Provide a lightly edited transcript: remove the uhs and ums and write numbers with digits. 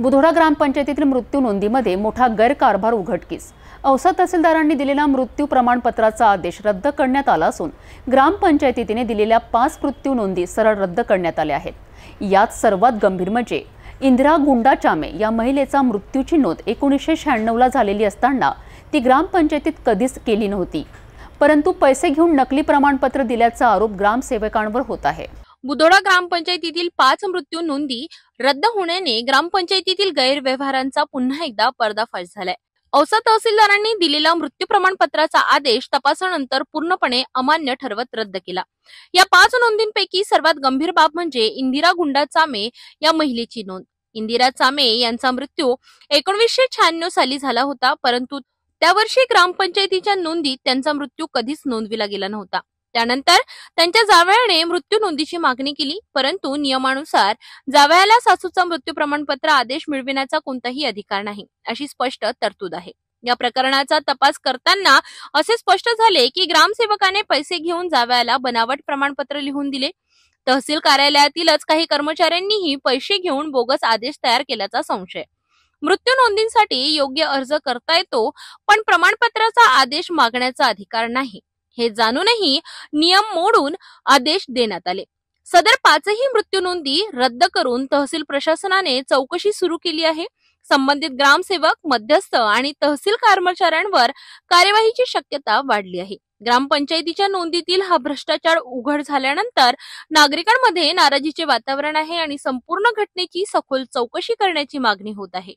बुधोडा ग्रामपंचायतीतील मृत्यू नोंदीमध्ये मोठा गैरकारभार उघडकीस। औसा तहसीलदारांनी दिलेला मृत्यू प्रमाणपत्राचा आदेश रद्द करण्यात आला असून ग्रामपंचायतीने दिलेल्या 5 मृत्यू नोंदी सरळ रद्द करण्यात आल्या आहेत। यात सर्वात गंभीर म्हणजे इंदिरा गुंडाचामे या महिलेचा मृत्यूची नोंद 1996 ला झालेली असताना ती ग्रामपंचायतीत कधीच केली नव्हती, परंतु पैसे घेऊन नकली प्रमाणपत्र दिल्याचा आरोप ग्रामसेवकांवर होत आहे। बुधोडा ग्रामपंचायतीतील 5 मृत्यू नोंदी रद्द होण्याने ग्रामपंचायतीतील गैरव्यवहारांचा पुन्हा एकदा पर्दाफाश झालाय। औसा तहसीलदारांनी दिलेला मृत्यू प्रमाणपत्राचा आदेश तपासानंतर पूर्णपणे अमान्य ठरवत रद्द केला। या 5 नोंदींपैकी सर्वात गंभीर बाब म्हणजे इंदिरा गुंडाचामे या महिलेची नोंद। इंदिरा चामे यांचा मृत्यू 1996 साली झाला होता, परंतु त्या वर्षी ग्रामपंचायतीच्या नोंदीत त्यांचा मृत्यू कधीच नोंदविला गेला नव्हता। त्यानंतर त्यांच्या जावयाने मृत्यू नोंदीची मागणी केली, परंतु नियमानुसार जावयाला सासूचा मृत्यू प्रमाणपत्र आदेश मिळविण्याचा कोणताही अधिकार नाही, अशी स्पष्ट तरतूद आहे। या प्रकरणाचा तपास करताना असे स्पष्ट झाले की ग्रामसेवकाने पैसे घेऊन जावयाला बनावट प्रमाणपत्र लिहून दिले। तहसील कार्यालयातीलच काही कर्मचाऱ्यांनीही पैसे घेऊन बोगस आदेश तयार केल्याचा संशय। मृत्यू नोंदींसाठी योग्य अर्ज करता येतो, पण प्रमाणपत्राचा आदेश मागण्याचा अधिकार नाही, हे जाणूनही नियम मोडून आदेश देण्यात आले। सदर 5ही मृत्यू नोंदी रद्द करून तहसील प्रशासनाने चौकशी सुरू केली आहे। संबंधित ग्रामसेवक, मध्यस्थ आणि तहसील कर्मचाऱ्यांवर कार्यवाहीची शक्यता वाढली आहे। ग्रामपंचायतीच्या नोंदीतील हा भ्रष्टाचार उघड झाल्यानंतर नागरिकांमध्ये नाराजीचे वातावरण आहे आणि संपूर्ण घटनेची सखोल चौकशी करण्याची मागणी होत आहे।